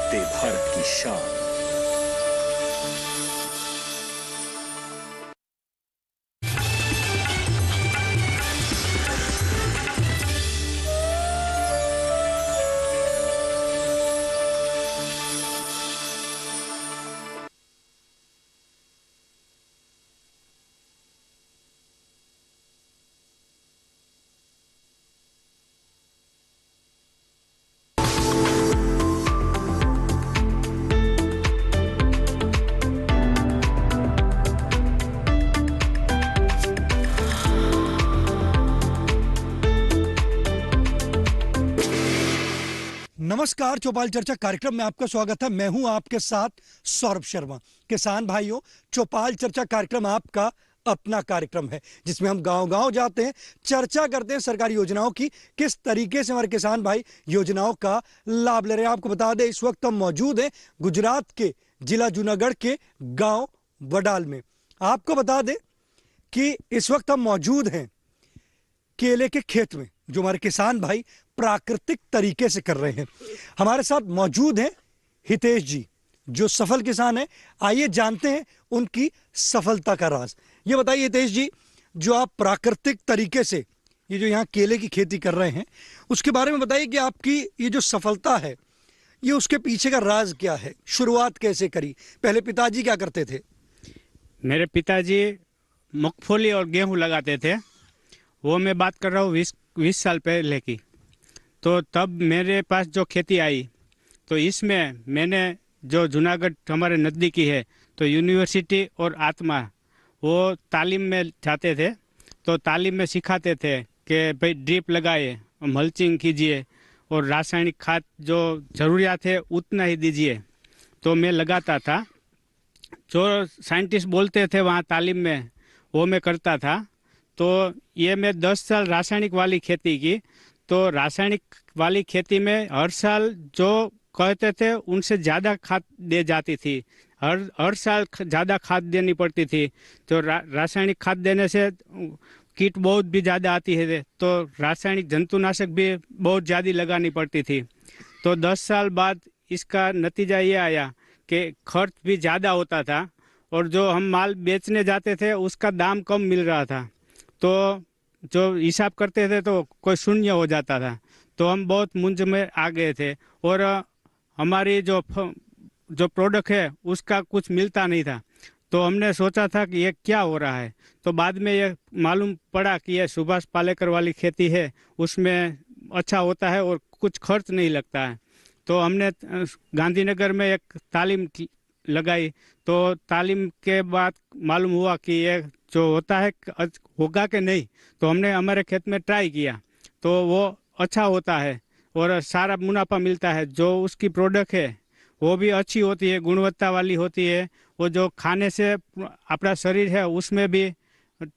वंदे भारत की शान। नमस्कार, चौपाल चर्चा कार्यक्रम में आपका स्वागत है। मैं हूं आपके साथ सौरभ शर्मा। किसान भाइयों, चौपाल चर्चा कार्यक्रम आपका अपना कार्यक्रम है जिसमें हम गांव-गांव जाते हैं, चर्चा करते हैं सरकारी योजनाओं की, किस तरीके से हमारे किसान भाई योजनाओं का लाभ ले रहे हैं। आपको बता दें, इस वक्त हम मौजूद हैं गुजरात के जिला जूनागढ़ के गांव वडाल में। आपको बता दें कि इस वक्त हम मौजूद हैं केले के खेत में, जो हमारे किसान भाई प्राकृतिक तरीके से कर रहे हैं। हमारे साथ मौजूद हैं हितेश जी, जो सफल किसान हैं। आइए जानते हैं उनकी सफलता का राज। ये बताइए हितेश जी, जो आप प्राकृतिक तरीके से ये जो यहाँ केले की खेती कर रहे हैं, उसके बारे में बताइए कि आपकी ये जो सफलता है, ये उसके पीछे का राज क्या है? शुरुआत कैसे करी? पहले पिताजी क्या करते थे? मेरे पिताजी मूंगफली और गेहूं लगाते थे। वो मैं बात कर रहा हूँ 20 साल पहले की। तो तब मेरे पास जो खेती आई, तो इसमें मैंने जो जूनागढ़ हमारे नज़दीकी है, तो यूनिवर्सिटी और आत्मा वो तालीम में जाते थे। तो तालीम में सिखाते थे कि भाई ड्रिप लगाए, मल्चिंग कीजिए और रासायनिक खाद जो ज़रूरियात है उतना ही दीजिए। तो मैं लगाता था, जो साइंटिस्ट बोलते थे वहाँ तालीम में, वो मैं करता था। तो ये मैं 10 साल रासायनिक वाली खेती की। तो रासायनिक वाली खेती में हर साल जो कहते थे उनसे ज़्यादा खाद दे जाती थी, हर साल ज़्यादा खाद देनी पड़ती थी। तो रासायनिक खाद देने से कीट बहुत भी ज़्यादा आती है, तो रासायनिक जंतुनाशक भी बहुत ज़्यादा लगानी पड़ती थी। तो 10 साल बाद इसका नतीजा ये आया कि खर्च भी ज़्यादा होता था और जो हम माल बेचने जाते थे उसका दाम कम मिल रहा था। तो जो हिसाब करते थे तो कोई शून्य हो जाता था। तो हम बहुत मुंज में आ गए थे और हमारी जो प्रोडक्ट है उसका कुछ मिलता नहीं था। तो हमने सोचा था कि ये क्या हो रहा है। तो बाद में ये मालूम पड़ा कि ये सुभाष पालेकर वाली खेती है, उसमें अच्छा होता है और कुछ खर्च नहीं लगता है। तो हमने गांधीनगर में एक तालीम लगाई। तो तालीम के बाद मालूम हुआ कि ये जो होता है होगा कि नहीं। तो हमने हमारे खेत में ट्राई किया, तो वो अच्छा होता है और सारा मुनाफा मिलता है। जो उसकी प्रोडक्ट है वो भी अच्छी होती है, गुणवत्ता वाली होती है। वो जो खाने से अपना शरीर है उसमें भी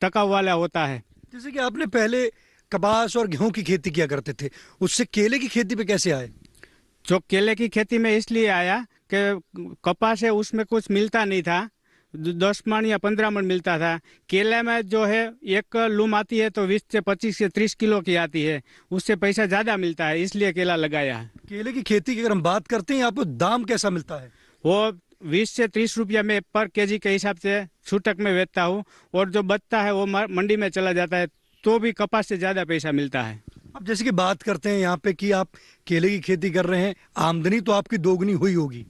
टकाऊ वाला होता है। जैसे कि आपने पहले कपास और गेहूं की खेती किया करते थे, उससे केले की खेती पे कैसे आए? जो केले की खेती में इसलिए आया कि कपास है उसमें कुछ मिलता नहीं था, 10 मन या 15 मन मिलता था। केले में जो है एक लूम आती है तो 20 से 25 से 30 किलो की आती है, उससे पैसा ज़्यादा मिलता है, इसलिए केला लगाया है। केले की खेती की अगर हम बात करते हैं, आपको दाम कैसा मिलता है? वो 20 से 30 रुपया में पर केजी के हिसाब से छूटक में बेचता हूँ और जो बचता है वो मंडी में चला जाता है, तो भी कपास से ज़्यादा पैसा मिलता है। अब जैसे कि बात करते हैं यहाँ पे कि आप केले की खेती कर रहे हैं, आमदनी तो आपकी दोगुनी हुई होगी।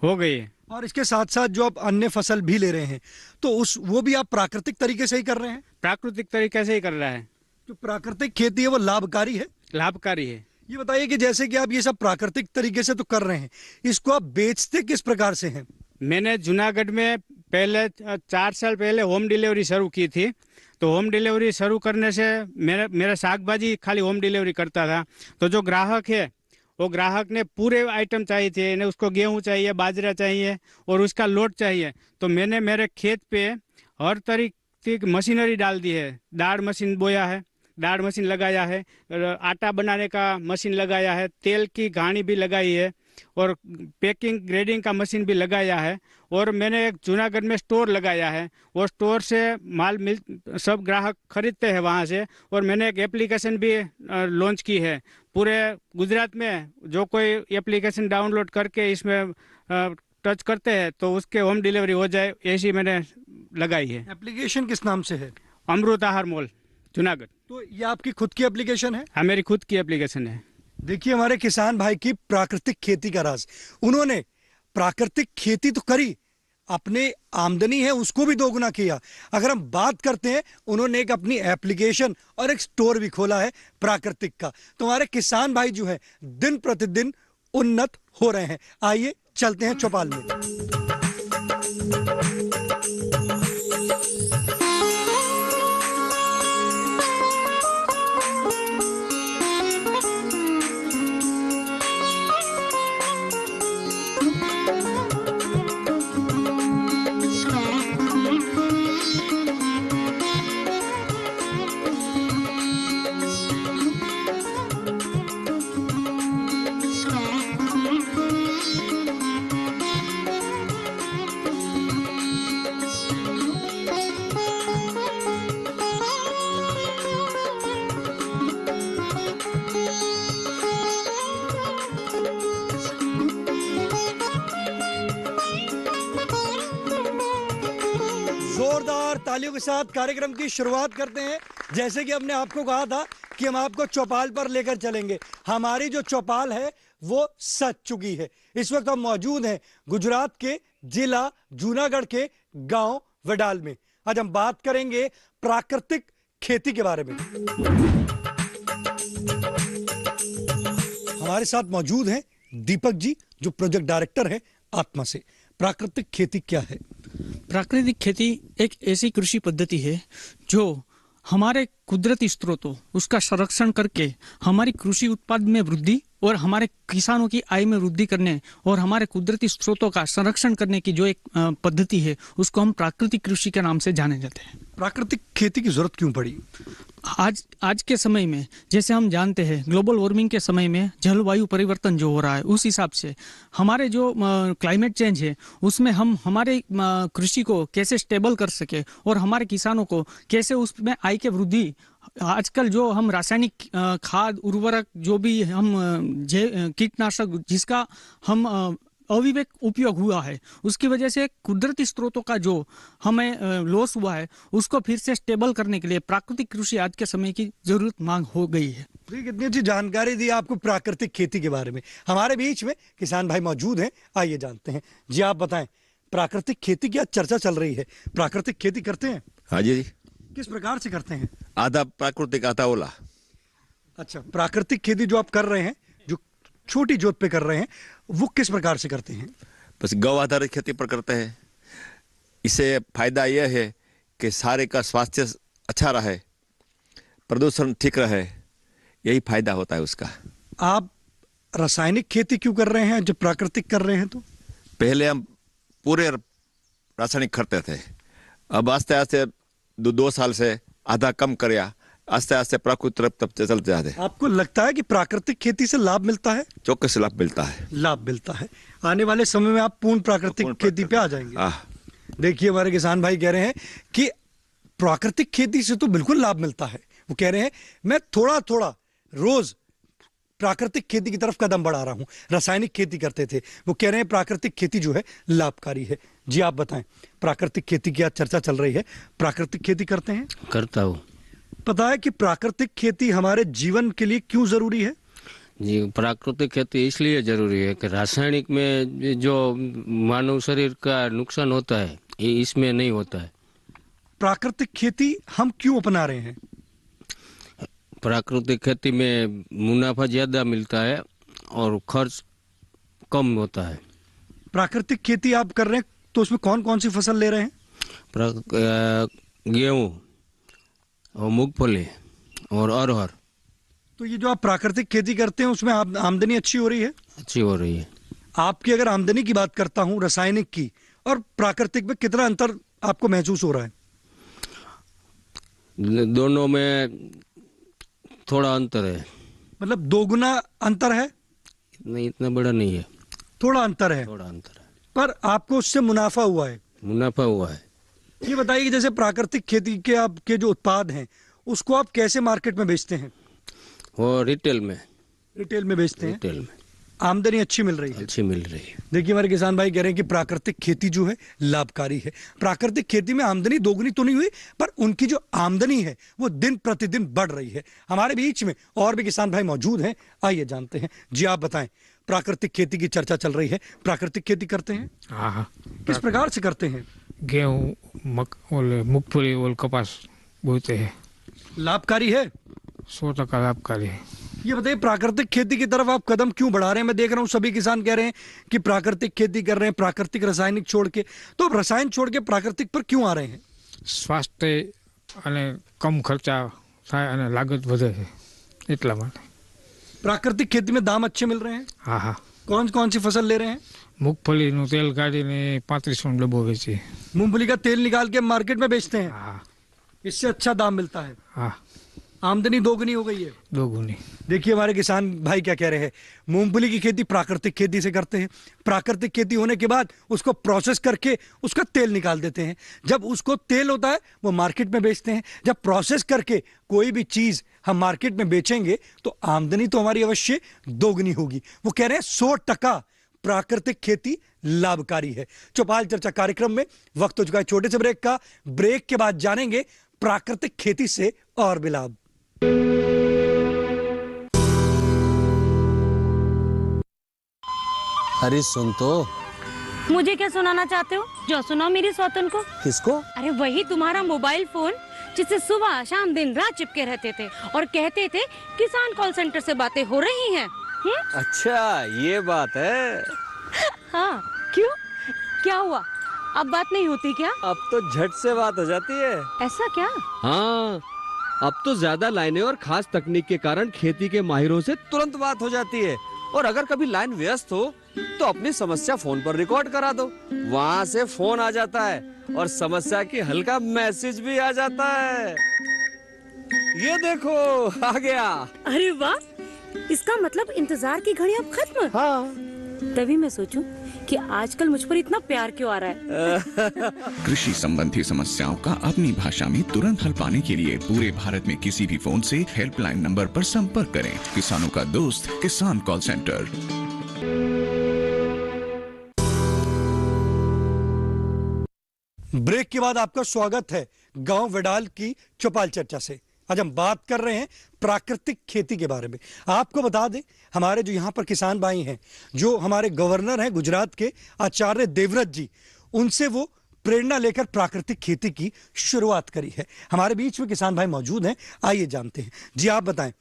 हो गई है। और इसके साथ साथ जो आप अन्य फसल भी ले रहे हैं, तो वो भी आप प्राकृतिक तरीके से ही कर रहे हैं? प्राकृतिक तरीके से ही कर रहा है। जो प्राकृतिक खेती है वो लाभकारी है? लाभकारी है। ये बताइए कि जैसे कि आप ये सब प्राकृतिक तरीके से तो कर रहे हैं, इसको आप बेचते किस प्रकार से हैं? मैंने जूनागढ़ में पहले 4 साल पहले होम डिलीवरी शुरू की थी। तो होम डिलीवरी शुरू करने से मेरा साग भाजी खाली होम डिलीवरी करता था। तो जो ग्राहक है वो ग्राहक ने पूरे आइटम चाहिए थे, इन्हें उसको गेहूं चाहिए, बाजरा चाहिए और उसका लोड चाहिए। तो मैंने मेरे खेत पे हर तरीके की मशीनरी डाल दी है। दाढ़ मशीन बोया है, दाढ़ मशीन लगाया है, आटा बनाने का मशीन लगाया है, तेल की घानी भी लगाई है और पैकिंग ग्रेडिंग का मशीन भी लगाया है। और मैंने एक जूनागढ़ में स्टोर लगाया है, वो स्टोर से माल सब ग्राहक खरीदते हैं वहाँ से। और मैंने एक एप्लीकेशन भी लॉन्च की है, पूरे गुजरात में जो कोई एप्लीकेशन डाउनलोड करके इसमें टच करते हैं तो उसके होम डिलीवरी हो जाए, ऐसी मैंने लगाई है। एप्लीकेशन किस नाम से है? अमृत आहार मॉल जूनागढ़। तो ये आपकी खुद की एप्लीकेशन है? हाँ, मेरी खुद की एप्लीकेशन है। देखिए हमारे किसान भाई की प्राकृतिक खेती का राज। उन्होंने प्राकृतिक खेती तो करी, अपने आमदनी है उसको भी दोगुना किया। अगर हम बात करते हैं, उन्होंने एक अपनी एप्लीकेशन और एक स्टोर भी खोला है प्राकृतिक का। तो हमारे किसान भाई जो है दिन प्रतिदिन उन्नत हो रहे हैं। आइए चलते हैं चौपाल में। जोरदार तालियों के साथ कार्यक्रम की शुरुआत करते हैं। जैसे कि हमने आपको कहा था कि हम आपको चौपाल पर लेकर चलेंगे। हमारी जो चौपाल है वो सज चुकी है। इस वक्त हम मौजूद हैं गुजरात के जिला जूनागढ़ के गांव वडाल में। आज हम बात करेंगे प्राकृतिक खेती के बारे में। हमारे साथ मौजूद हैं दीपक जी, जो प्रोजेक्ट डायरेक्टर है आत्मा से। प्राकृतिक खेती क्या है? प्राकृतिक खेती एक ऐसी कृषि पद्धति है जो हमारे कुदरती स्रोतों उसका संरक्षण करके हमारी कृषि उत्पादन में वृद्धि और हमारे किसानों की आय में वृद्धि करने और हमारे कुदरती स्रोतों का संरक्षण करने की जो एक पद्धति है, उसको हम प्राकृतिक कृषि के नाम से जाने जाते हैं। प्राकृतिक खेती की जरूरत क्यों पड़ी? आज के समय में, जैसे हम जानते हैं, ग्लोबल वार्मिंग के समय में जलवायु परिवर्तन जो हो रहा है, उस हिसाब से हमारे जो क्लाइमेट चेंज है उसमें हम हमारे कृषि को कैसे स्टेबल कर सके और हमारे किसानों को कैसे उसमें आय के वृद्धि। आजकल जो हम रासायनिक खाद उर्वरक जो भी हम कीटनाशक जिसका हम अविवेक उपयोग हुआ है, उसकी वजह से कुदरती स्रोतों का जो हमें लॉस हुआ है, उसको फिर से स्टेबल करने के लिए प्राकृतिक कृषि आज के समय की जरूरत मांग हो गई है। कितनी अच्छी जानकारी दी आपको प्राकृतिक खेती के बारे में। हमारे बीच में किसान भाई मौजूद हैं, आइए जानते हैं। जी आप बताएं, प्राकृतिक खेती की आज चर्चा चल रही है, प्राकृतिक खेती करते हैं? हाँ जी। किस प्रकार से करते हैं? आधा प्राकृतिक आधा ओला। अच्छा, प्राकृतिक खेती जो आप कर रहे हैं, जो छोटी जोत पे कर रहे हैं, वो किस प्रकार से करते हैं? बस गौ आधारित खेती पर करते हैं। इससे फायदा यह है कि सारे का स्वास्थ्य अच्छा रहे, प्रदूषण ठीक रहे, यही फायदा होता है उसका। आप रासायनिक खेती क्यों कर रहे हैं जब प्राकृतिक कर रहे हैं? तो पहले हम पूरे रासायनिक करते थे, अब आस्ते आस्ते 2 साल से आधा कम करया, आस्ते आस्ते प्राकृतिक तरफ तब चलते जाते। आपको लगता है कि प्राकृतिक खेती से लाभ मिलता है? चौकस लाभ मिलता है। लाभ मिलता है। आने वाले समय में आप पूर्ण प्राकृतिक खेती पे आ जाएंगे। देखिए हमारे किसान भाई कह रहे हैं कि प्राकृतिक खेती से तो बिल्कुल लाभ मिलता है। वो कह रहे हैं मैं थोड़ा थोड़ा रोज प्राकृतिक खेती की तरफ कदम बढ़ा रहा हूं। रासायनिक खेती करते थे, वो कह रहे हैं प्राकृतिक खेती जो है लाभकारी है। जी आप बताएं, प्राकृतिक खेती की आज चर्चा चल रही है, प्राकृतिक खेती करते हैं? करता हूँ। पता है कि प्राकृतिक खेती हमारे जीवन के लिए क्यों जरूरी है? जी, प्राकृतिक खेती इसलिए जरूरी है कि रासायनिक में जो मानव शरीर का नुकसान होता है, ये इसमें नहीं होता है। प्राकृतिक खेती हम क्यों अपना रहे हैं? प्राकृतिक खेती में मुनाफा ज्यादा मिलता है और खर्च कम होता है। प्राकृतिक खेती आप कर रहे हैं तो उसमें कौन कौन सी फसल ले रहे हैं? गेहूँ और मूंगफली और अरहर। तो ये जो आप प्राकृतिक खेती करते हैं उसमें आमदनी अच्छी हो रही है? अच्छी हो रही है। आपकी अगर आमदनी की बात करता हूँ रासायनिक की और प्राकृतिक में, कितना अंतर आपको महसूस हो रहा है? दोनों में थोड़ा अंतर है। मतलब 2 गुना अंतर है? नहीं, इतना बड़ा नहीं है। थोड़ा अंतर है। थोड़ा अंतर है, पर आपको उससे मुनाफा हुआ है? मुनाफा हुआ है। ये बताइए कि जैसे प्राकृतिक खेती के आपके जो उत्पाद हैं उसको आप कैसे मार्केट में बेचते हैं? वो रिटेल में। रिटेल में बेचते हैं, रिटेल में आमदनी अच्छी मिल रही है। अच्छी मिल रही है। देखिए हमारे किसान भाई कह रहे हैं कि प्राकृतिक खेती जो है लाभकारी है। प्राकृतिक खेती में आमदनी दोगुनी तो नहीं हुई, पर उनकी जो आमदनी है वो दिन प्रतिदिन बढ़ रही है। हमारे बीच में और भी किसान भाई मौजूद हैं, आइए जानते हैं। जी आप बताएं, प्राकृतिक खेती की चर्चा चल रही है, प्राकृतिक खेती करते हैं? हाँ, किस प्रकार से करते हैं? गेहूँ मूंगफली और कपास बोते हैं। लाभकारी है? 100% लाभकारी है। ये बताइए, प्राकृतिक खेती की तरफ आप कदम क्यों बढ़ा रहे हैं? मैं देख रहा हूँ सभी किसान कह रहे हैं कि प्राकृतिक खेती कर रहे हैं, प्राकृतिक रासायनिक छोड़ के। तो अब रसायन छोड़ के प्राकृतिक पर क्यों आ रहे हैं? સ્વાસ્થ્ય અને કમ ખર્ચા થાય અને લાગત વધે છે એટલા માટે। प्राकृतिक खेती में दाम अच्छे मिल रहे हैं? હા હા, कौन कौन सी फसल ले रहे हैं? મૂંગફળીનું તેલ કાઢીને 3500 ડબ્બો વેચીએ। मूंगफली का तेल निकाल के मार्केट में बेचते हैं, હા इससे अच्छा दाम मिलता है, હા, आमदनी दोगुनी हो गई है। 2 गुनी। देखिए हमारे किसान भाई क्या कह रहे हैं, मूंगफली की खेती प्राकृतिक खेती से करते हैं। प्राकृतिक खेती होने के बाद उसको प्रोसेस करके उसका तेल निकाल देते हैं। जब उसको तेल होता है वो मार्केट में बेचते हैं। जब प्रोसेस करके कोई भी चीज हम मार्केट में बेचेंगे तो आमदनी तो हमारी अवश्य दोगुनी होगी। वो कह रहे हैं 100% प्राकृतिक खेती लाभकारी है। चौपाल चर्चा कार्यक्रम में वक्त हो चुका है छोटे से ब्रेक का। ब्रेक के बाद जानेंगे प्राकृतिक खेती से और भी लाभ। अरे सुन तो। मुझे क्या सुनाना चाहते हो? जो सुनाओ मेरी सौतन को। किसको? अरे वही तुम्हारा मोबाइल फोन जिससे सुबह शाम दिन रात चिपके रहते थे और कहते थे किसान कॉल सेंटर से बातें हो रही हैं। अच्छा ये बात है। हाँ, क्यों? क्या हुआ? अब बात नहीं होती क्या? अब तो झट से बात हो जाती है। ऐसा क्या? हाँ, अब तो ज्यादा लाइनें और खास तकनीक के कारण खेती के माहिरों से तुरंत बात हो जाती है। और अगर कभी लाइन व्यस्त हो तो अपनी समस्या फोन पर रिकॉर्ड करा दो, वहाँ से फोन आ जाता है और समस्या की हल का मैसेज भी आ जाता है। ये देखो आ गया। अरे वाह, इसका मतलब इंतजार की घड़ी अब खत्म। हाँ। तभी मैं सोचूं कि आजकल मुझ पर इतना प्यार क्यों आ रहा है। कृषि संबंधी समस्याओं का अपनी भाषा में तुरंत हल पाने के लिए पूरे भारत में किसी भी फोन से हेल्पलाइन नंबर पर संपर्क करें। किसानों का दोस्त किसान कॉल सेंटर। ब्रेक के बाद आपका स्वागत है गांव वेडाल की चौपाल चर्चा से। आज हम बात कर रहे हैं प्राकृतिक खेती के बारे में। आपको बता दें, हमारे जो यहाँ पर किसान भाई हैं, जो हमारे गवर्नर हैं गुजरात के आचार्य देवव्रत जी, उनसे वो प्रेरणा लेकर प्राकृतिक खेती की शुरुआत करी है। हमारे बीच में किसान भाई मौजूद हैं, आइए जानते हैं। जी आप बताएं,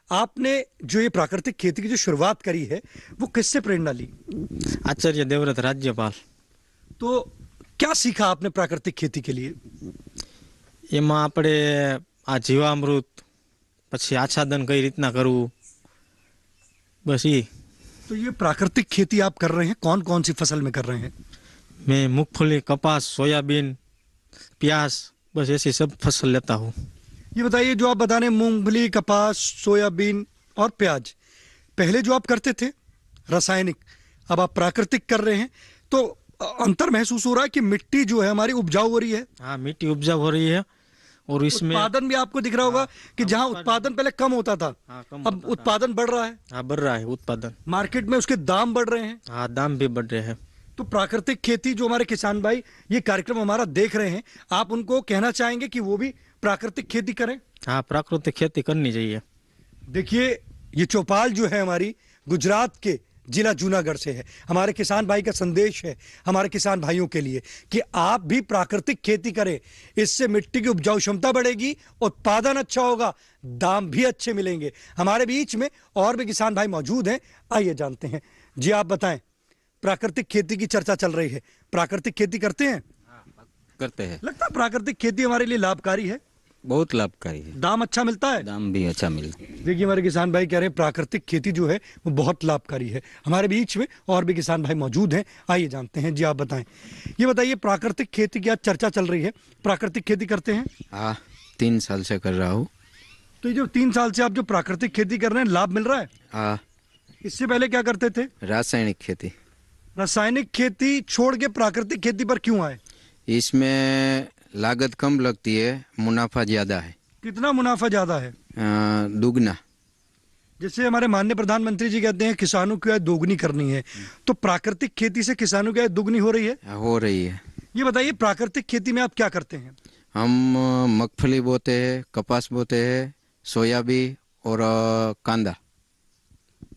आपने जो ये प्राकृतिक खेती की जो शुरुआत करी है वो किससे प्रेरणा ली? आचार्य देवव्रत राज्यपाल। तो क्या सीखा आपने प्राकृतिक खेती के लिए? એમાં આપણે આ જીવામૃત પછી આચ્છાદન કઈ રીતના કરવું, બસ એ। तो ये प्राकृतिक खेती आप कर रहे हैं, कौन कौन सी फसल में कर रहे हैं? मैं मूंगफली, कपास, सोयाबीन, प्याज, बस ऐसी सब फसल लेता हूँ। ये बताइए, जो आप बता रहे हैं मूंगफली, कपास, सोयाबीन और प्याज, पहले जो आप करते थे रासायनिक, अब आप प्राकृतिक कर रहे हैं, तो अंतर महसूस हो रहा है कि मिट्टी जो है हमारी उपजाऊ हो रही है? हाँ, मिट्टी उपजाऊ हो रही है और इसमें उत्पादन भी आपको दिख रहा होगा कि जहाँ उत्पादन पहले कम होता था, अब उत्पादन बढ़ रहा है। हाँ, बढ़ रहा है उत्पादन। मार्केट में उसके दाम बढ़ रहे हैं। हाँ, दाम भी बढ़ रहे हैं। तो प्राकृतिक खेती जो हमारे किसान भाई ये कार्यक्रम हमारा देख रहे हैं, आप उनको कहना चाहेंगे कि वो भी प्राकृतिक खेती करें? हाँ, प्राकृतिक खेती करनी चाहिए। देखिए, ये चौपाल जो है हमारी गुजरात के जिला जूनागढ़ से है। हमारे किसान भाई का संदेश है हमारे किसान भाइयों के लिए कि आप भी प्राकृतिक खेती करें। इससे मिट्टी की उपजाऊ क्षमता बढ़ेगी, उत्पादन अच्छा होगा, दाम भी अच्छे मिलेंगे। हमारे बीच में और भी किसान भाई मौजूद हैं, आइए जानते हैं। जी आप बताएं, प्राकृतिक खेती की चर्चा चल रही है, प्राकृतिक खेती करते हैं? करते हैं। लगता है प्राकृतिक खेती हमारे लिए लाभकारी है? बहुत लाभकारी है। दाम अच्छा मिलता है? दाम भी अच्छा मिलता है। देखिए, हमारे किसान भाई कह रहे हैं प्राकृतिक खेती जो है वो बहुत लाभकारी है। हमारे बीच में और भी किसान भाई मौजूद हैं, आइए जानते हैं। जी आप बताएं, ये बताइए, प्राकृतिक खेती की आज चर्चा चल रही है, प्राकृतिक खेती करते हैं? हाँ, 3 साल से कर रहा हूँ। तो ये जो 3 साल से आप जो प्राकृतिक खेती कर रहे हैं, लाभ मिल रहा है? हाँ। इससे पहले क्या करते थे? रासायनिक खेती। रासायनिक खेती छोड़ के प्राकृतिक खेती पर क्यों आए? इसमें लागत कम लगती है, मुनाफा ज्यादा है। कितना मुनाफा ज्यादा है? दुगना। जैसे हमारे माननीय प्रधानमंत्री जी कहते हैं किसानों की आय दोगुनी करनी है, तो प्राकृतिक खेती से किसानों की आय दुगनी हो रही है? हो रही है। ये बताइए प्राकृतिक खेती में आप क्या करते हैं? हम मगफली बोते हैं, कपास बोते हैं, सोयाबीन और कांदा।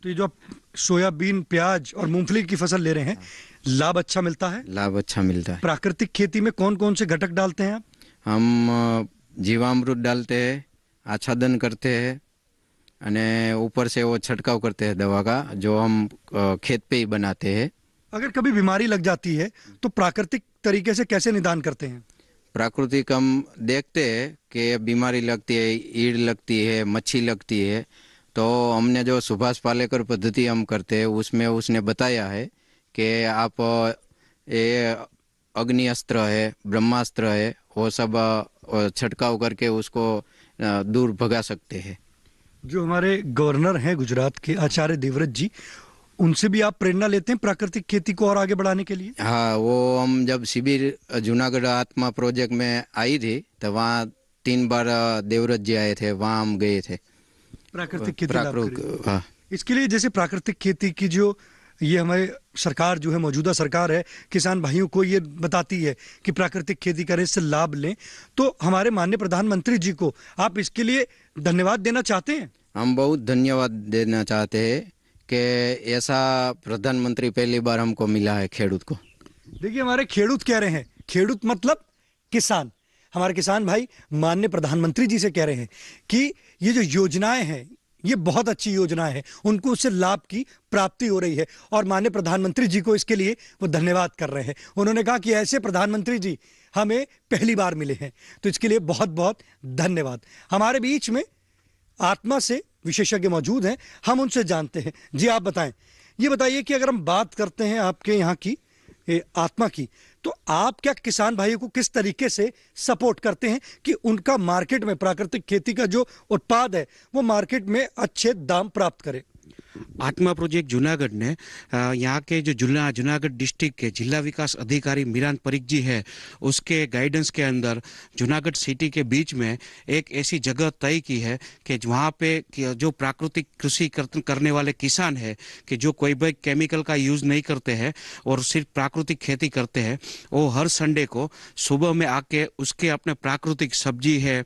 तो ये जो आप सोयाबीन, प्याज और मूंगफली की फसल ले रहे हैं, लाभ अच्छा मिलता है? लाभ अच्छा मिलता है। प्राकृतिक खेती में कौन कौन से घटक डालते हैं आप? हम जीवामृत डालते हैं, आच्छादन करते हैं, अने ऊपर से वो छिड़काव करते हैं दवा का, जो हम खेत पे ही बनाते हैं। अगर कभी बीमारी लग जाती है तो प्राकृतिक तरीके से कैसे निदान करते हैं? प्राकृतिक हम देखते हैं कि बीमारी लगती है, ईड़ लगती है, मच्छी लगती है, तो हमने जो सुभाष पालेकर पद्धति हम करते हैं उसमें उसने बताया है कि आप ये अग्नि अस्त्र है, ब्रह्मास्त्र है, वो सब छिड़काव करके उसको दूर भगा सकते हैं। जो हमारे गवर्नर हैं गुजरात के आचार्य देवव्रत जी, उनसे भी आप प्रेरणा लेते हैं प्राकृतिक खेती को और आगे बढ़ाने के लिए? हाँ, वो हम जब शिविर जूनागढ़ आत्मा प्रोजेक्ट में आई थी तो वहाँ 3 बार देवव्रत जी आए थे, वहाँ हम गए थे। प्राकृतिक खेती हाँ। इसके लिए जैसे प्राकृतिक खेती की जो ये हमारे सरकार जो है, मौजूदा सरकार है, किसान भाइयों को ये बताती है कि प्राकृतिक खेती करें, इससे लाभ लें, तो हमारे माननीय प्रधानमंत्री जी को आप इसके लिए धन्यवाद देना चाहते हैं? हम बहुत धन्यवाद देना चाहते हैं कि ऐसा प्रधानमंत्री पहली बार हमको मिला है खेडूत को। देखिए हमारे खेडूत कह रहे हैं, खेडूत मतलब किसान, हमारे किसान भाई माननीय प्रधानमंत्री जी से कह रहे हैं कि ये जो योजनाएं हैं ये बहुत अच्छी योजना है, उनको उससे लाभ की प्राप्ति हो रही है और माननीय प्रधानमंत्री जी को इसके लिए वो धन्यवाद कर रहे हैं। उन्होंने कहा कि ऐसे प्रधानमंत्री जी हमें पहली बार मिले हैं, तो इसके लिए बहुत बहुत धन्यवाद। हमारे बीच में आत्मा से विशेषज्ञ मौजूद हैं, हम उनसे जानते हैं। जी आप बताएं, ये बताइए कि अगर हम बात करते हैं आपके यहाँ की आत्मा की, तो आप क्या किसान भाइयों को किस तरीके से सपोर्ट करते हैं कि उनका मार्केट में प्राकृतिक खेती का जो उत्पाद है वो मार्केट में अच्छे दाम प्राप्त करे? आत्मा प्रोजेक्ट जूनागढ़ ने यहाँ के जो जूनागढ़ डिस्ट्रिक्ट के जिला विकास अधिकारी मीरान परिक जी है, उसके गाइडेंस के अंदर जूनागढ़ सिटी के बीच में एक ऐसी जगह तय की है कि वहाँ पे जो प्राकृतिक कृषि करने वाले किसान है, कि जो कोई भी केमिकल का यूज़ नहीं करते हैं और सिर्फ प्राकृतिक खेती करते हैं, वो हर संडे को सुबह में आके उसके अपने प्राकृतिक सब्जी है,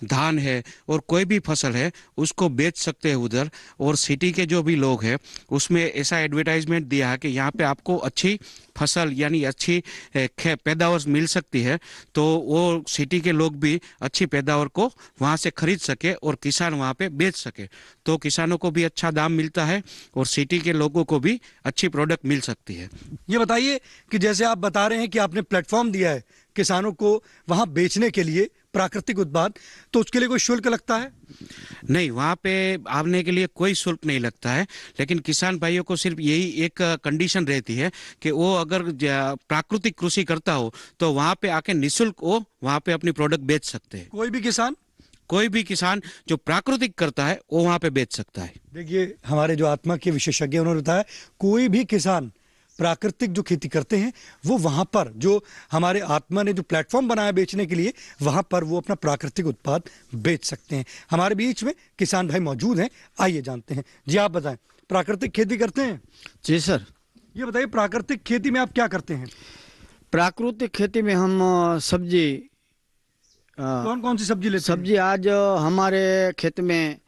धान है और कोई भी फसल है उसको बेच सकते हैं उधर। और सिटी के जो भी लोग हैं उसमें ऐसा एडवर्टाइजमेंट दिया है कि यहाँ पे आपको अच्छी फसल यानी अच्छी पैदावार मिल सकती है, तो वो सिटी के लोग भी अच्छी पैदावार को वहाँ से खरीद सके और किसान वहाँ पे बेच सके, तो किसानों को भी अच्छा दाम मिलता है और सिटी के लोगों को भी अच्छी प्रोडक्ट मिल सकती है। ये बताइए कि जैसे आप बता रहे हैं कि आपने प्लेटफॉर्म दिया है किसानों को वहाँ बेचने के लिए प्राकृतिक उत्पाद, तो उसके लिए कोई शुल्क लगता है? नहीं, वहाँ पे आने के लिए कोई शुल्क नहीं लगता है, लेकिन किसान भाइयों को सिर्फ यही एक कंडीशन रहती है कि वो अगर प्राकृतिक कृषि करता हो तो वहाँ पे आके निःशुल्क वो वहाँ पे अपनी प्रोडक्ट बेच सकते हैं। कोई भी किसान जो प्राकृतिक करता है वो वहाँ पे बेच सकता है। देखिए हमारे जो आत्मा के विशेषज्ञ उन्होंने बताया, कोई भी किसान प्राकृतिक जो खेती करते हैं वो वहाँ पर जो हमारे आत्मा ने जो प्लेटफॉर्म बनाया बेचने के लिए, वहाँ पर वो अपना प्राकृतिक उत्पाद बेच सकते हैं। हमारे बीच में किसान भाई मौजूद हैं, आइए जानते हैं। जी आप बताएं, प्राकृतिक खेती करते हैं? जी सर। ये बताइए प्राकृतिक खेती में आप क्या करते हैं? प्राकृतिक खेती में हम सब्जी, कौन कौन सी सब्जी लेते हैं? सब्जी आज हमारे खेत में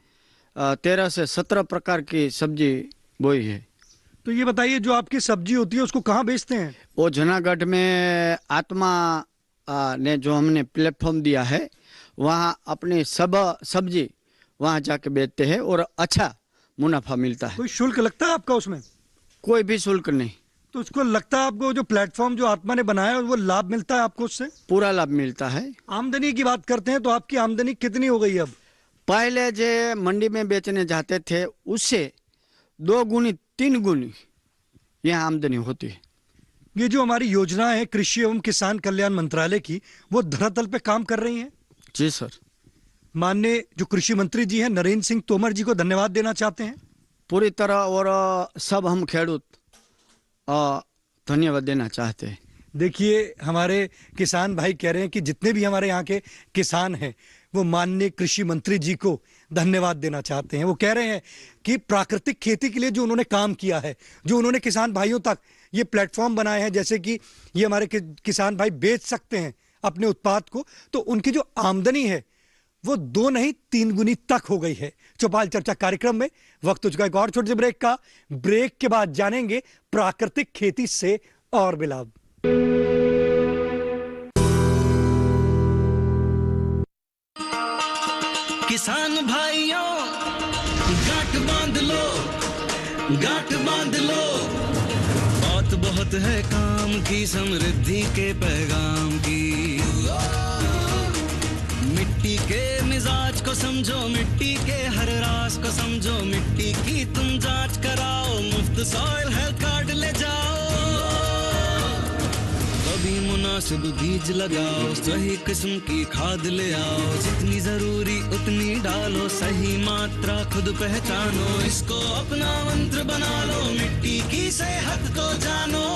13 से 17 प्रकार की सब्जी बोई है। तो ये बताइए जो आपकी सब्जी होती है उसको कहाँ बेचते हैं? वो जूनागढ़ में आत्मा ने जो हमने प्लेटफॉर्म दिया है वहाँ अपनी सब सब्जी वहाँ जाके बेचते हैं और अच्छा मुनाफा मिलता है। कोई शुल्क लगता है आपका उसमें? कोई भी शुल्क नहीं। तो उसको लगता है आपको जो प्लेटफॉर्म जो आत्मा ने बनाया है वो लाभ मिलता है आपको उससे? पूरा लाभ मिलता है। आमदनी की बात करते हैं तो आपकी आमदनी कितनी हो गई अब? पहले जो मंडी में बेचने जाते थे उससे 2 गुनी 3 गुनी यह आमदनी होती है। ये जो हमारी योजना है कृषि एवं किसान कल्याण मंत्रालय की, वो धरातल पे काम कर रही है? जी सर। माननीय जो कृषि मंत्री जी हैं नरेंद्र सिंह तोमर जी को धन्यवाद देना चाहते हैं? पूरी तरह, और सब हम खेडूत धन्यवाद देना चाहते हैं। देखिए हमारे किसान भाई कह रहे हैं कि जितने भी हमारे यहाँ के किसान हैं वो माननीय कृषि मंत्री जी को धन्यवाद देना चाहते हैं। वो कह रहे हैं कि प्राकृतिक खेती के लिए जो उन्होंने काम किया है, जो उन्होंने किसान भाइयों तक ये प्लेटफॉर्म बनाए हैं, जैसे कि ये हमारे किसान भाई बेच सकते हैं अपने उत्पाद को, तो उनकी जो आमदनी है वो 2 नहीं 3 गुनी तक हो गई है। चौपाल चर्चा कार्यक्रम में वक्त हो चुका है एक और छोटे से ब्रेक का। ब्रेक के बाद जानेंगे प्राकृतिक खेती से और भी लाभ। किसान भाइयों गांठ बांध लो, गांठ बांध लो, बात बहुत है काम की, समृद्धि के पैगाम की। मिट्टी के मिजाज को समझो, मिट्टी के हर राज को समझो, मिट्टी की तुम जांच कराओ, मुफ्त सॉइल हेल्थ कार्ड ले जाओ। कभी मुनासिब बीज लगाओ, सही किस्म की खाद ले आओ, जितनी जरूरी उतनी डालो, सही मात्रा खुद पहचानो, इसको अपना मंत्र बना लो, मिट्टी की सेहत को जानो।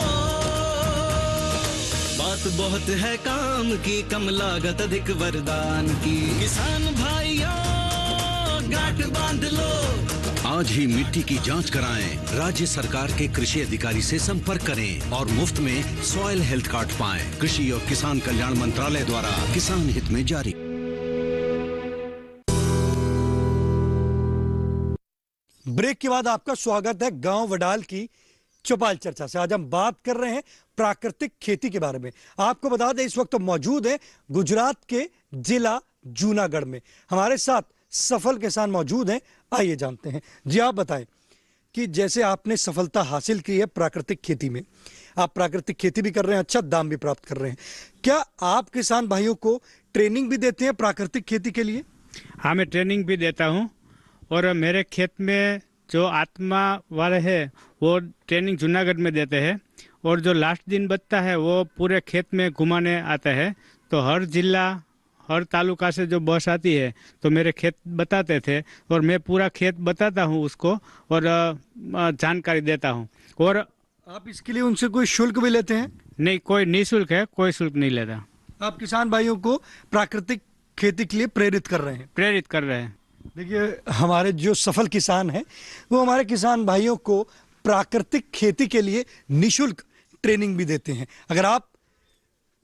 बात बहुत है काम की, कम लागत अधिक वरदान की। किसान भाइयों गांठ बांध लो, आज ही मिट्टी की जांच कराएं, राज्य सरकार के कृषि अधिकारी से संपर्क करें और मुफ्त में सॉइल हेल्थ कार्ड पाएं। कृषि और किसान कल्याण मंत्रालय द्वारा किसान हित में जारी। ब्रेक के बाद आपका स्वागत है गांव वडाल की चौपाल चर्चा से। आज हम बात कर रहे हैं प्राकृतिक खेती के बारे में। आपको बता दें इस वक्त तो मौजूद है गुजरात के जिला जूनागढ़ में। हमारे साथ सफल किसान मौजूद हैं, आइए जानते हैं। जी आप बताएं कि जैसे आपने सफलता हासिल की है प्राकृतिक खेती में, आप प्राकृतिक खेती भी कर रहे हैं, अच्छा दाम भी प्राप्त कर रहे हैं, क्या आप किसान भाइयों को ट्रेनिंग भी देते हैं प्राकृतिक खेती के लिए? हाँ, मैं ट्रेनिंग भी देता हूँ और मेरे खेत में जो आत्मा वाले हैं वो ट्रेनिंग जूनागढ़ में देते हैं और जो लास्ट दिन बचता है वो पूरे खेत में घुमाने आता है। तो हर जिला हर तालुका से जो बस आती है तो मेरे खेत बताते थे और मैं पूरा खेत बताता हूँ उसको और जानकारी देता हूँ। और आप इसके लिए उनसे कोई शुल्क भी लेते हैं? नहीं, कोई निःशुल्क है, कोई शुल्क नहीं लेता। आप किसान भाइयों को प्राकृतिक खेती के लिए प्रेरित कर रहे हैं? प्रेरित कर रहे हैं। देखिए हमारे जो सफल किसान हैं वो हमारे किसान भाइयों को प्राकृतिक खेती के लिए निःशुल्क ट्रेनिंग भी देते हैं। अगर आप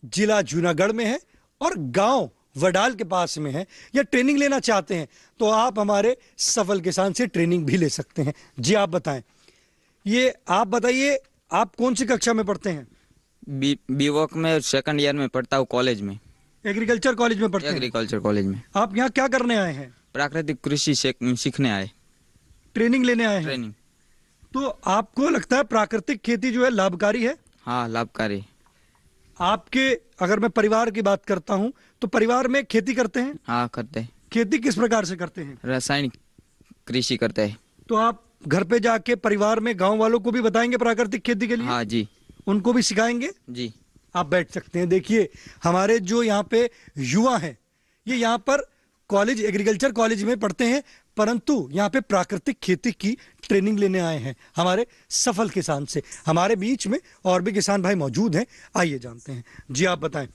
जिला जूनागढ़ में हैं और गांव वडाल के पास में है या ट्रेनिंग लेना चाहते हैं तो आप हमारे सफल किसान से ट्रेनिंग भी ले सकते हैं। जी आप बताएं, ये आप बताइए आप कौन सी कक्षा में पढ़ते हैं? बीवॉक में सेकंड ईयर में पढ़ता हूँ, कॉलेज में, एग्रीकल्चर कॉलेज में पढ़ते हैं? एग्रीकल्चर कॉलेज में। आप यहाँ क्या करने आए हैं? प्राकृतिक कृषि सीखने आए, ट्रेनिंग लेने आए हैं। ट्रेनिंग। तो आपको लगता है प्राकृतिक खेती जो है लाभकारी है? हाँ, लाभकारी। आपके अगर मैं परिवार की बात करता हूं तो परिवार में खेती करते हैं? हाँ, करते हैं। खेती किस प्रकार से करते हैं? रासायनिक कृषि करते हैं। तो आप घर पे जाके परिवार में गांव वालों को भी बताएंगे प्राकृतिक खेती के लिए? हाँ जी। उनको भी सिखाएंगे? जी। आप बैठ सकते हैं। देखिए हमारे जो यहाँ पे युवा हैं ये यहाँ पर कॉलेज एग्रीकल्चर कॉलेज में पढ़ते हैं परंतु यहाँ पे प्राकृतिक खेती की ट्रेनिंग लेने आए हैं हमारे सफल किसान से। हमारे बीच में और भी किसान भाई मौजूद हैं, आइए जानते हैं। जी आप बताएं,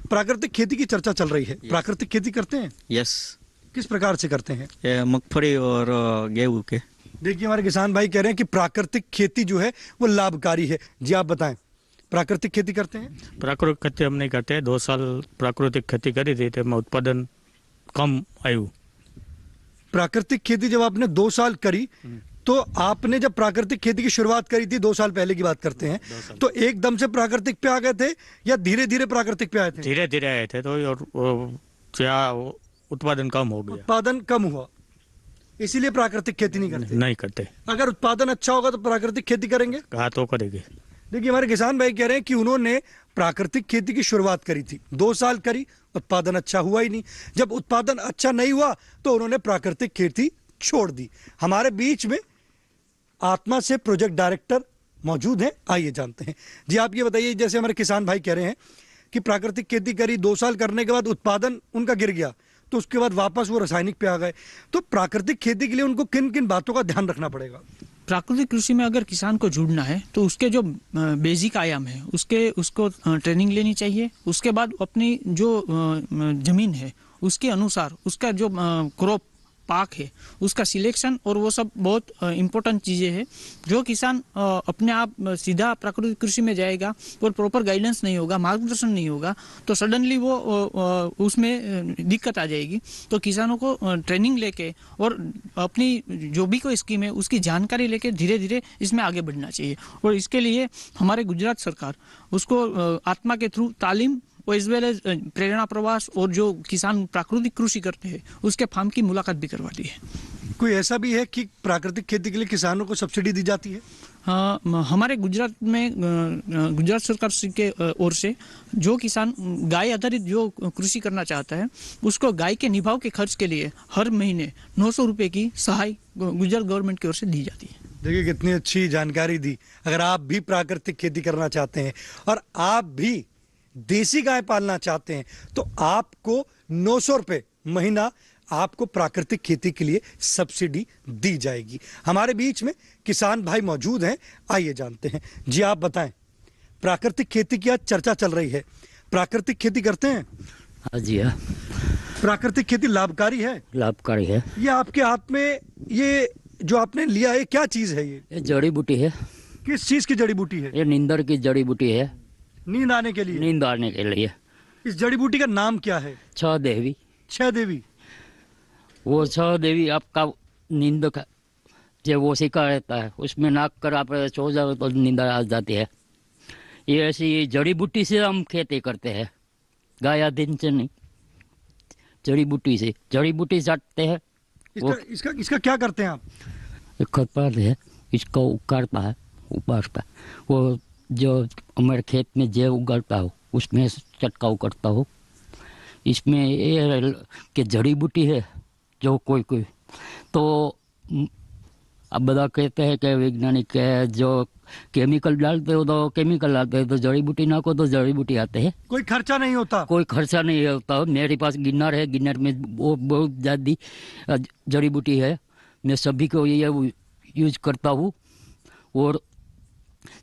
प्राकृतिक खेती की चर्चा चल रही है, प्राकृतिक खेती करते हैं? यस। किस प्रकार से करते हैं? ये मूंगफली और गेहूं के। देखिए हमारे किसान भाई कह रहे हैं कि प्राकृतिक खेती जो है वो लाभकारी है। जी आप बताएं, प्राकृतिक खेती करते हैं? प्राकृतिक खेती हम नहीं करते। 2 साल प्राकृतिक खेती करी थी तो उत्पादन कम आयु। प्राकृतिक खेती जब आपने 2 साल करी तो आपने जब प्राकृतिक खेती की शुरुआत करी थी 2 साल पहले की बात करते हैं, तो एकदम से प्राकृतिक पे आ गए थे या धीरे धीरे प्राकृतिक पे आए थे? धीरे धीरे आए थे। तो और क्या उत्पादन कम हो गया। उत्पादन कम हुआ इसीलिए प्राकृतिक खेती नहीं करते? नहीं करते। अगर उत्पादन अच्छा होगा तो प्राकृतिक खेती करेंगे? कहा तो करेंगे। देखिए हमारे किसान भाई कह रहे हैं कि उन्होंने प्राकृतिक खेती की शुरुआत करी थी, 2 साल करी, उत्पादन अच्छा हुआ ही नहीं। जब उत्पादन अच्छा नहीं हुआ तो उन्होंने प्राकृतिक खेती छोड़ दी। हमारे बीच में आत्मा से प्रोजेक्ट डायरेक्टर मौजूद हैं, आइए जानते हैं। जी आप ये बताइए, जैसे हमारे किसान भाई कह रहे हैं कि प्राकृतिक खेती करी, 2 साल करने के बाद उत्पादन उनका गिर गया तो उसके बाद वापस वो रासायनिक पे आ गए, तो प्राकृतिक खेती के लिए उनको किन किन बातों का ध्यान रखना पड़ेगा? प्राकृतिक कृषि में अगर किसान को जुड़ना है तो उसके जो बेसिक आयाम है उसको ट्रेनिंग लेनी चाहिए। उसके बाद अपनी जो जमीन है उसके अनुसार उसका जो क्रॉप पाक है उसका सिलेक्शन और वो सब बहुत इम्पोर्टेंट चीज़ें हैं। जो किसान अपने आप सीधा प्राकृतिक कृषि में जाएगा और प्रॉपर गाइडेंस नहीं होगा, मार्गदर्शन नहीं होगा, तो सडनली वो उसमें दिक्कत आ जाएगी। तो किसानों को ट्रेनिंग लेके और अपनी जो भी कोई स्कीम है उसकी जानकारी लेके धीरे धीरे इसमें आगे बढ़ना चाहिए। और इसके लिए हमारे गुजरात सरकार उसको आत्मा के थ्रू तालीम और इस वेल एज प्रेरणा प्रवास और जो किसान प्राकृतिक कृषि करते हैं उसके फार्म की मुलाकात भी करवाती है। कोई ऐसा भी है कि प्राकृतिक खेती के लिए किसानों को सब्सिडी दी जाती है? हमारे गुजरात में गुजरात सरकार के ओर से जो किसान गाय आधारित जो कृषि करना चाहता है उसको गाय के निभाव के खर्च के लिए हर महीने 900 रुपये की सहाय गुजरात गवर्नमेंट की ओर से दी जाती है। देखिए कितनी अच्छी जानकारी दी। अगर आप भी प्राकृतिक खेती करना चाहते हैं और आप भी देसी गाय पालना चाहते हैं तो आपको 900 रुपये महीना आपको प्राकृतिक खेती के लिए सब्सिडी दी जाएगी। हमारे बीच में किसान भाई मौजूद हैं, आइए जानते हैं। जी आप बताएं, प्राकृतिक खेती की आज चर्चा चल रही है, प्राकृतिक खेती करते हैं? हाँ जी हाँ। प्राकृतिक खेती लाभकारी है? लाभकारी है। ये आपके हाथ में ये जो आपने लिया है क्या चीज है? ये जड़ी बूटी है। किस चीज की जड़ी बूटी है? ये नींदर की जड़ी बूटी है। नींद आने के लिए? नींद आने के लिए। इस जड़ी बूटी का नाम क्या है? छह देवी। छह देवी? वो छह देवी आपका नींद का जो वो सिक्का रहता है उसमें नाक कर आप सो जाओ तो नींद आ जाती है। ये ऐसी जड़ी बूटी से हम खेती करते हैं, गाय दिन से नहीं, जड़ी बूटी से। जड़ी बूटी चाटते हैं। इसका क्या करते हैं आप? खरपतवार है, इसको उगाड़ता है, उबारता है। वो जो हमारे खेत में जैव उगाड़ता हो उसमें छटकाव करता हो। इसमें ये कि जड़ी बूटी है जो कोई तो अब बता कहते हैं कि वैज्ञानिक है जो केमिकल डालते हो तो केमिकल डालते हैं, तो जड़ी बूटी ना को तो जड़ी बूटी आते हैं। कोई खर्चा नहीं होता? कोई खर्चा नहीं होता। मेरे पास गिन्नर है, गिन्नर में वो बहुत ज़्यादा जड़ी बूटी है। मैं सभी को ये यूज करता हूँ। और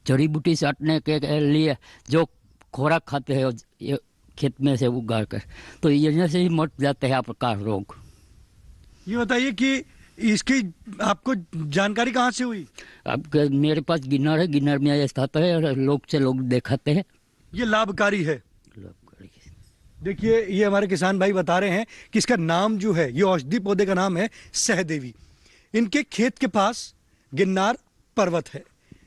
जड़ी बूटी चाटने के लिए जो खुराक खाते हैं ये खेत में से उगा कर, तो ये से ही मट जाते हैं आपका रोग। ये बताइए कि इसकी आपको जानकारी कहाँ से हुई? आपके मेरे पास गिन्नर है, गिन्नर में ये खाता है और लोग से लोग दिखाते हैं। ये लाभकारी है। देखिए ये हमारे किसान भाई बता रहे हैं कि इसका नाम जो है, ये औषधि पौधे का नाम है सहदेवी। इनके खेत के पास गिन्नार पर्वत है,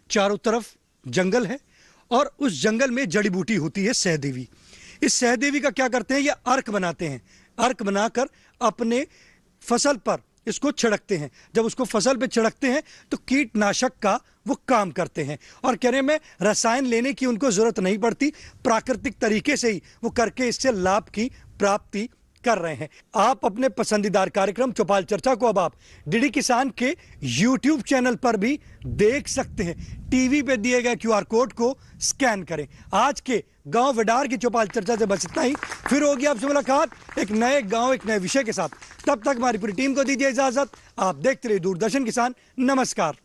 चारों तरफ जंगल है और उस जंगल में जड़ी बूटी होती है सहदेवी। इस सहदेवी का क्या करते हैं, ये अर्क बनाते हैं। अर्क बनाकर अपने फसल पर इसको छिड़कते हैं। जब उसको फसल पे छिड़कते हैं तो कीटनाशक का वो काम करते हैं और कहने में रसायन लेने की उनको जरूरत नहीं पड़ती, प्राकृतिक तरीके से ही वो करके इससे लाभ की प्राप्ति कर रहे हैं। आप अपने पसंदीदार कार्यक्रम चौपाल चर्चा को अब आप डीडी किसान के YouTube चैनल पर भी देख सकते हैं। टीवी पे दिए गए QR कोड को स्कैन करें। आज के गांव विडार की चौपाल चर्चा से बस इतना ही। फिर होगी आपसे मुलाकात एक नए गांव एक नए विषय के साथ। तब तक हमारी पूरी टीम को दीजिए इजाजत। आप देखते रहिए दूरदर्शन किसान। नमस्कार।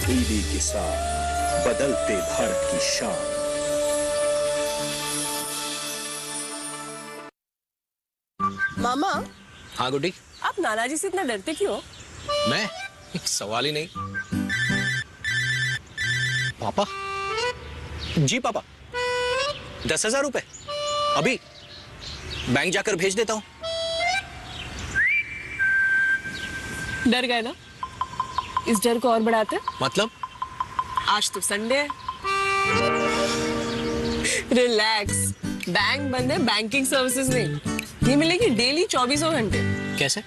डीडी किसान, बदलते भारत की शान। मामा। हाँ गुड्डी। आप नाना जी से इतना डरते क्यों? मैं? एक सवाल ही नहीं। पापा? जी पापा। 10,000 रुपए अभी बैंक जाकर भेज देता हूँ। डर गए ना? इस डर को और बढ़ाते? मतलब? आज तो संडे है। रिलैक्स, बैंक बंद है, बैंकिंग सर्विसेज नहीं। ये मिलेगी डेली 24 घंटे। कैसे?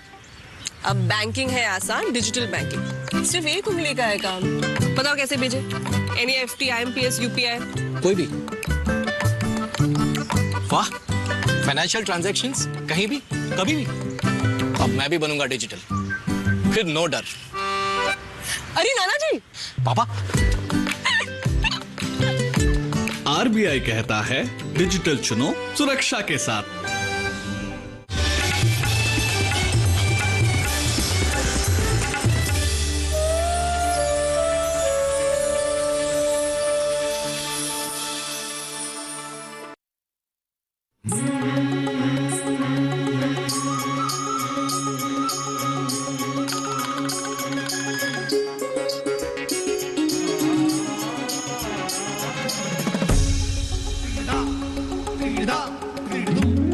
अब बैंकिंग है आसान, डिजिटल बैंकिंग सिर्फ एक उंगली का है काम। बताओ कैसे भेजे? NEFT, IMPS, UPI कोई भी। वाह, फाइनेंशियल ट्रांजैक्शंस कहीं भी कभी भी। अब मैं भी बनूंगा डिजिटल, फिर नो डर। अरे नाना जी। पापा। RBI कहता है डिजिटल चुनो सुरक्षा के साथ। क्रीडा क्रीडा क्रीडा